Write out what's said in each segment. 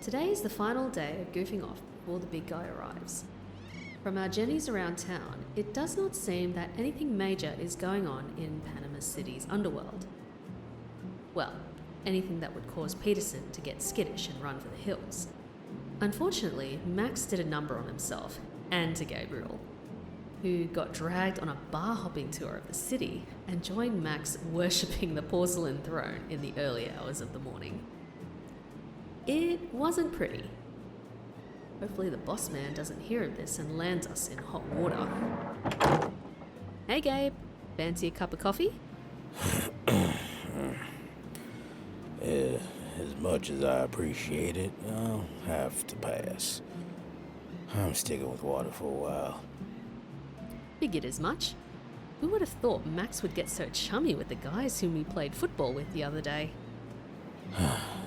Today is the final day of goofing off before the big guy arrives. From our journeys around town, it does not seem that anything major is going on in Panama City's underworld. Well, anything that would cause Peterson to get skittish and run for the hills. Unfortunately, Max did a number on himself and to Gabriel, who got dragged on a bar-hopping tour of the city and joined Max worshipping the porcelain throne in the early hours of the morning. It wasn't pretty. Hopefully the boss man doesn't hear of this and lands us in hot water. Hey Gabe, fancy a cup of coffee? As much as I appreciate it, I'll have to pass. I'm sticking with water for a while. Figured as much. Who would have thought Max would get so chummy with the guys whom we played football with the other day?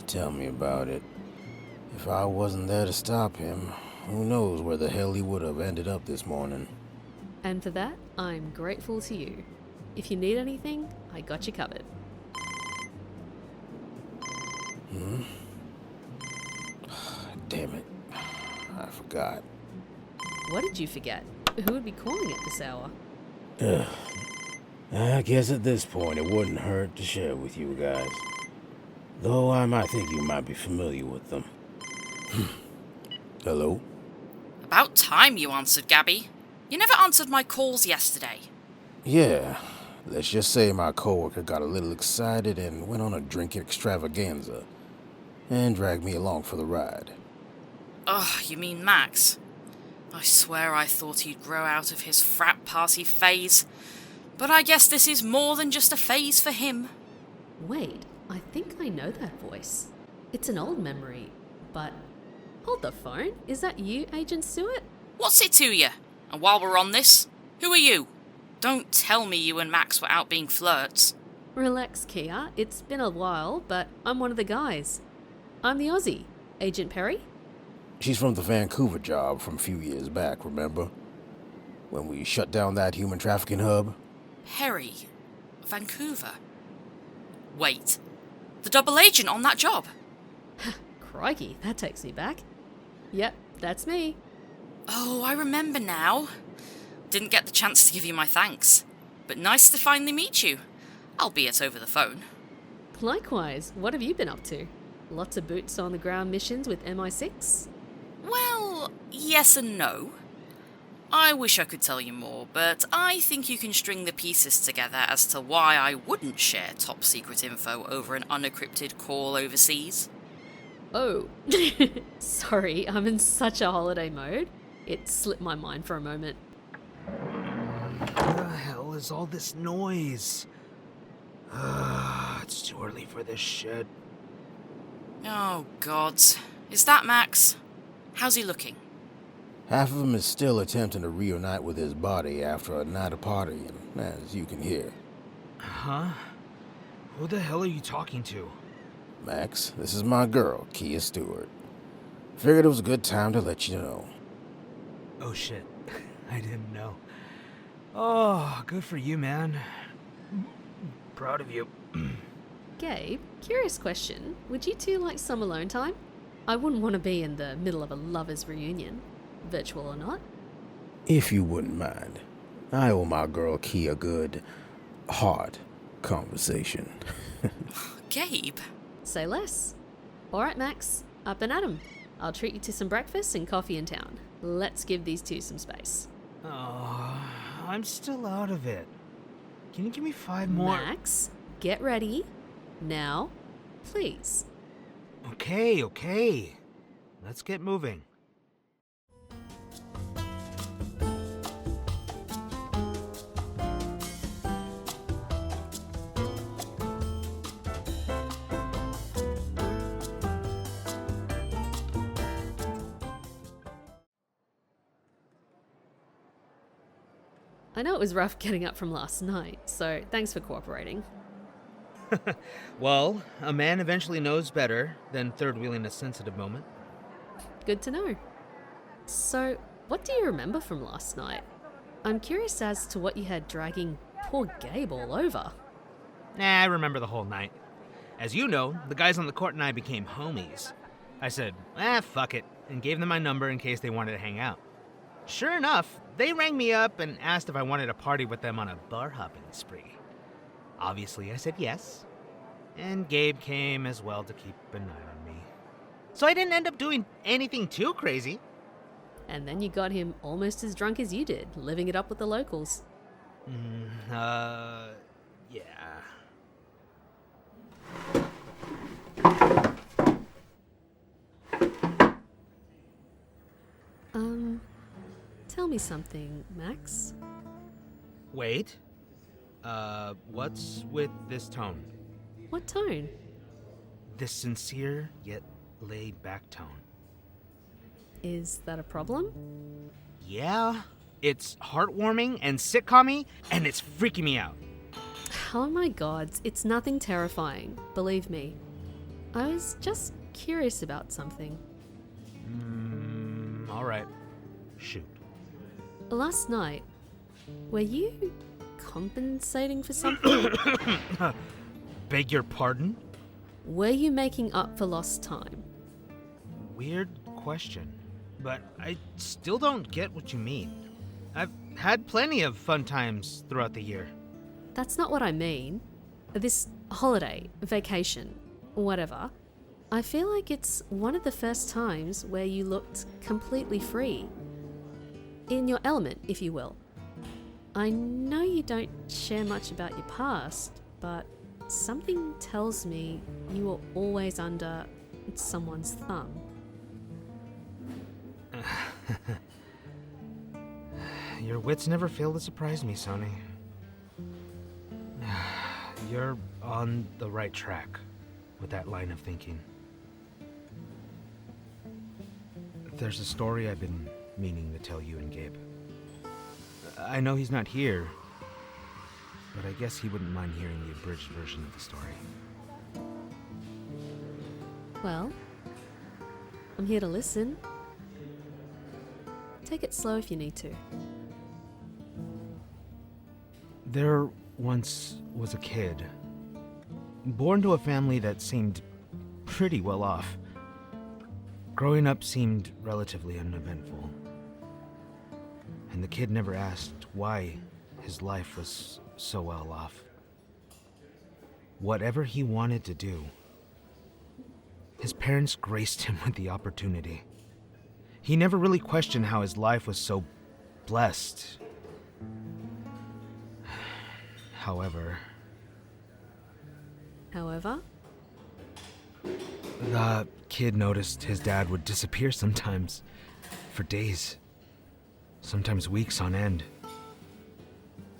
Tell me about it. If I wasn't there to stop him, who knows where the hell he would have ended up this morning. And for that, I'm grateful to you. If you need anything, I got you covered. Damn it. I forgot. What did you forget? Who would be calling at this hour? I guess at this point it wouldn't hurt to share with you guys. Though I might think you might be familiar with them. Hello? About time you answered, Gabby. You never answered my calls yesterday. Yeah, let's just say my coworker got a little excited and went on a drinking extravaganza and dragged me along for the ride. Ugh, you mean Max? I swear I thought he'd grow out of his frat party phase. But I guess this is more than just a phase for him. Wait, I think I know that voice. It's an old memory, but... Hold the phone. Is that you, Agent Stewart? What's it to you? And while we're on this, who are you? Don't tell me you and Max were out being flirts. Relax, KEYAH. It's been a while, but I'm one of the guys. I'm the Aussie, Agent PERRI. She's from the Vancouver job from a few years back, remember? When we shut down that human trafficking hub? PERRI? Vancouver? Wait, the double agent on that job? Crikey, that takes me back. Yep, that's me. Oh, I remember now. Didn't get the chance to give you my thanks, but nice to finally meet you, albeit over the phone. Likewise, what have you been up to? Lots of boots on the ground missions with MI6? Well, yes and no. I wish I could tell you more, but I think you can string the pieces together as to why I wouldn't share top secret info over an unencrypted call overseas. Oh, sorry, I'm in such a holiday mode. It slipped my mind for a moment. What the hell is all this noise? It's too early for this shit. Oh, God. Is that Max? How's he looking? Half of him is still attempting to reunite with his body after a night of partying, as you can hear. Huh? Who the hell are you talking to? Max, this is my girl, KEYAH Stewart. Figured it was a good time to let you know. Oh shit, I didn't know. Oh, good for you, man. Proud of you. Gabe, curious question. Would you two like some alone time? I wouldn't want to be in the middle of a lover's reunion, virtual or not. If you wouldn't mind, I owe my girl KEYAH a good, hard conversation. Gabe? Say less. Alright, Max, up and at 'em. I'll treat you to some breakfast and coffee in town. Let's give these two some space. Oh, I'm still out of it. Can you give me 5 more? Max, get ready. Now, please. Okay. Let's get moving. I know it was rough getting up from last night, so thanks for cooperating. Well, a man eventually knows better than third-wheeling a sensitive moment. Good to know. So, what do you remember from last night? I'm curious as to what you had dragging poor Gabe all over. I remember the whole night. As you know, the guys on the court and I became homies. I said, fuck it, and gave them my number in case they wanted to hang out. Sure enough, they rang me up and asked if I wanted to party with them on a bar hopping spree. Obviously, I said yes. And Gabe came as well to keep an eye on me. So I didn't end up doing anything too crazy. And then you got him almost as drunk as you did, living it up with the locals. Yeah. Tell me something, Max. Wait. What's with this tone? What tone? This sincere yet laid-back tone. Is that a problem? Yeah. It's heartwarming and sitcom-y, and it's freaking me out. Oh my god, it's nothing terrifying, believe me. I was just curious about something. Alright. Shoot. Last night, were you compensating for something? Beg your pardon? Were you making up for lost time? Weird question, but I still don't get what you mean. I've had plenty of fun times throughout the year. That's not what I mean. This holiday, vacation, whatever. I feel like it's one of the first times where you looked completely free. In your element, if you will. I know you don't share much about your past, but something tells me you were always under someone's thumb. Your wits never fail to surprise me, Sonia. You're on the right track with that line of thinking. There's a story I've been meaning to tell you and Gabe. I know he's not here, but I guess he wouldn't mind hearing the abridged version of the story. Well, I'm here to listen. Take it slow if you need to. There once was a kid, born to a family that seemed pretty well off. Growing up seemed relatively uneventful, and the kid never asked why his life was so well off. Whatever he wanted to do, his parents graced him with the opportunity. He never really questioned how his life was so blessed. However, the kid noticed his dad would disappear sometimes, for days, sometimes weeks on end.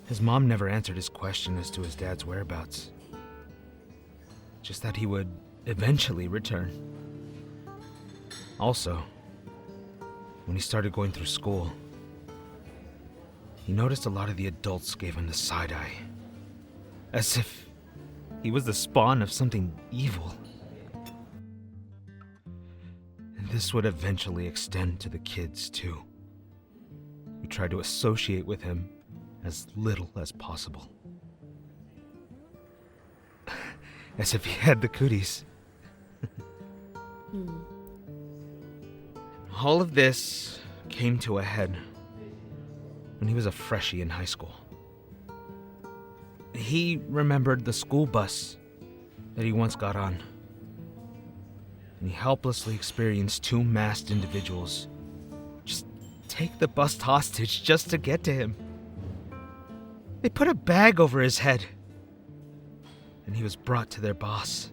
His mom never answered his question as to his dad's whereabouts, just that he would eventually return. Also, when he started going through school, he noticed a lot of the adults gave him the side eye, as if he was the spawn of something evil. And this would eventually extend to the kids, too, who tried to associate with him as little as possible. As if he had the cooties. All of this came to a head when he was a freshie in high school. He remembered the school bus that he once got on, and he helplessly experienced two masked individuals just take the bus hostage just to get to him. They put a bag over his head, and he was brought to their boss.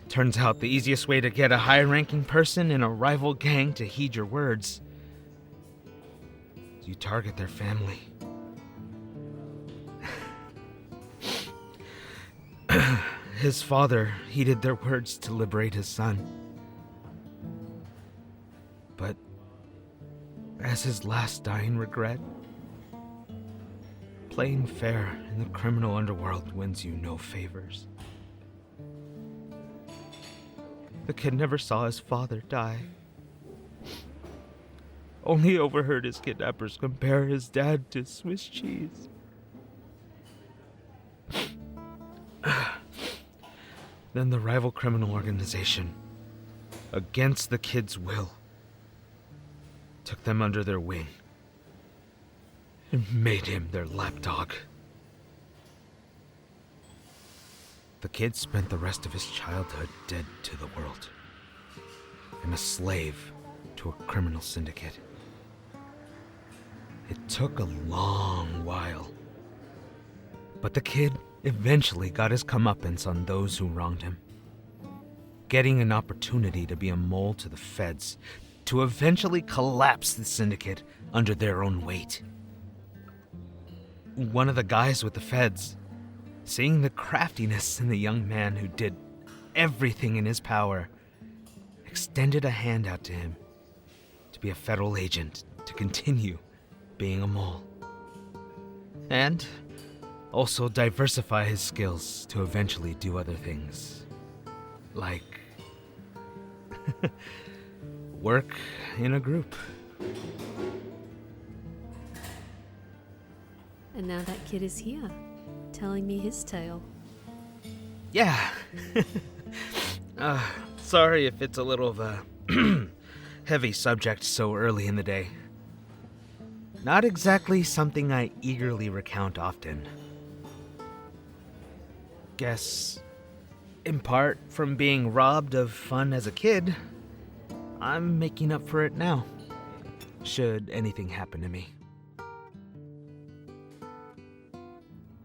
Turns out the easiest way to get a high-ranking person in a rival gang to heed your words is you target their family. His father heeded their words to liberate his son. But as his last dying regret, playing fair in the criminal underworld wins you no favors. The kid never saw his father die. Only overheard his kidnappers compare his dad to Swiss cheese. Then the rival criminal organization, against the kid's will, took them under their wing and made him their lapdog. The kid spent the rest of his childhood dead to the world and a slave to a criminal syndicate. It took a long while, but the kid eventually got his comeuppance on those who wronged him, getting an opportunity to be a mole to the feds, to eventually collapse the syndicate under their own weight. One of the guys with the feds, seeing the craftiness in the young man who did everything in his power, extended a hand out to him to be a federal agent, to continue being a mole, and also diversify his skills to eventually do other things, like work in a group. And now that kid is here, telling me his tale. Yeah. Sorry if it's a little of a heavy subject so early in the day. Not exactly something I eagerly recount often. Guess, in part from being robbed of fun as a kid, I'm making up for it now, should anything happen to me.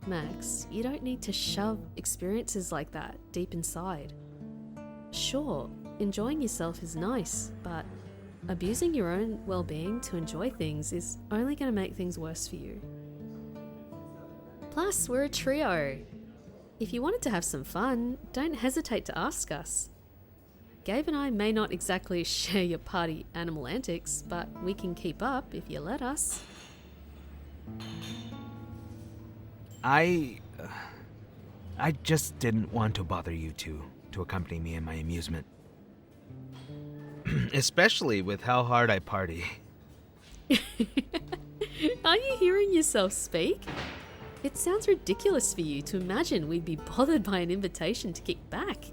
Max, you don't need to shove experiences like that deep inside. Sure, enjoying yourself is nice, but abusing your own well-being to enjoy things is only going to make things worse for you. Plus, we're a trio. If you wanted to have some fun, don't hesitate to ask us. Gabe and I may not exactly share your party animal antics, but we can keep up if you let us. I just didn't want to bother you two to accompany me in my amusement. Especially with how hard I party. Are you hearing yourself speak? It sounds ridiculous for you to imagine we'd be bothered by an invitation to kick back.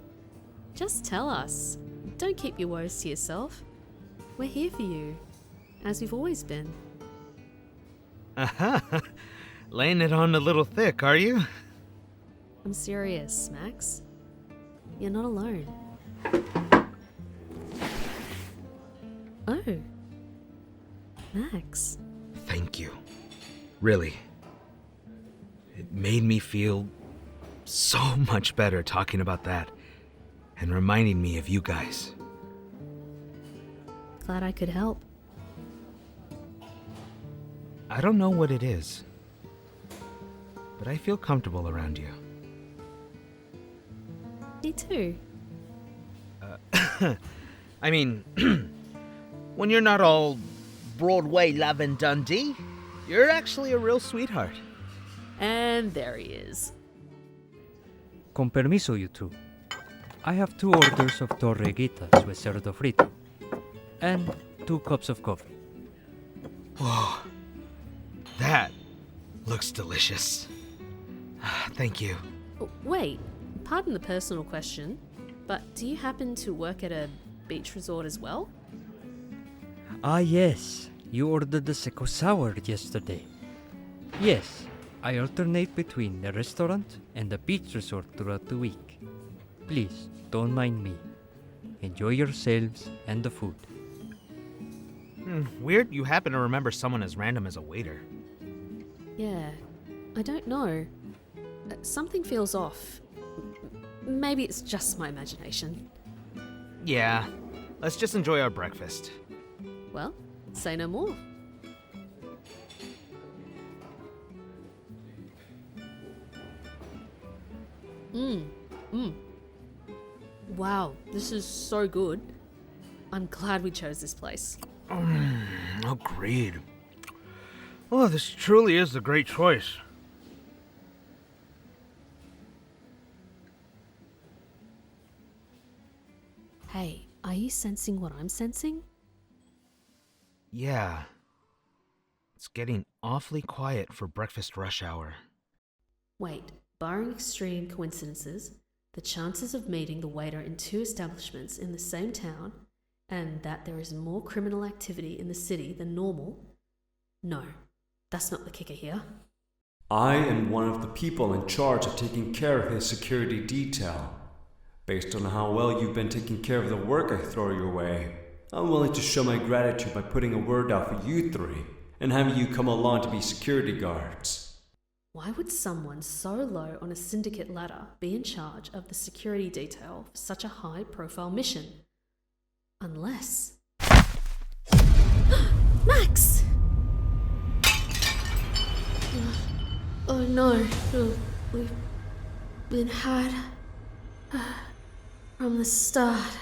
Just tell us. Don't keep your woes to yourself. We're here for you, as we've always been. Laying it on a little thick, are you? I'm serious, Max. You're not alone. Oh. Max. Thank you. Really. It made me feel so much better talking about that and reminding me of you guys. Glad I could help. I don't know what it is, but I feel comfortable around you. Me too. I mean, when you're not all Broadway loving Dundee, you're actually a real sweetheart. And there he is. Con permiso, you two. I have 2 orders of torreguitas with cerdo frito and 2 cups of coffee. Whoa, that looks delicious. Thank you. Wait, pardon the personal question, but do you happen to work at a beach resort as well? Ah, yes. You ordered the Seco Sour yesterday. Yes, I alternate between the restaurant and the beach resort throughout the week. Please, don't mind me. Enjoy yourselves and the food. Weird you happen to remember someone as random as a waiter. Yeah, I don't know. Something feels off. Maybe it's just my imagination. Yeah, let's just enjoy our breakfast. Well, say no more. Wow, this is so good. I'm glad we chose this place. Agreed. Oh, this truly is a great choice. Hey, are you sensing what I'm sensing? Yeah. It's getting awfully quiet for breakfast rush hour. Wait, barring extreme coincidences, The chances of meeting the waiter in 2 establishments in the same town, and that there is more criminal activity in the city than normal? No, that's not the kicker here. I am one of the people in charge of taking care of his security detail. Based on how well you've been taking care of the work I throw your way, I'm willing to show my gratitude by putting a word out for you 3 and having you come along to be security guards. Why would someone so low on a syndicate ladder be in charge of the security detail for such a high-profile mission? Unless... Max! Oh no, we've been had from the start.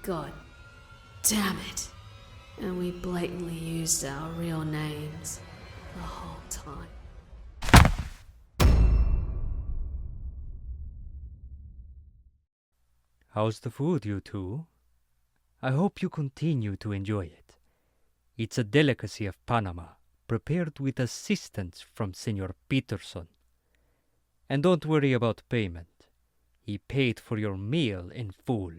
God damn it. And we blatantly used our real names the whole time. How's the food, you two? I hope you continue to enjoy it. It's a delicacy of Panama, prepared with assistance from Senor Peterson. And don't worry about payment. He paid for your meal in full.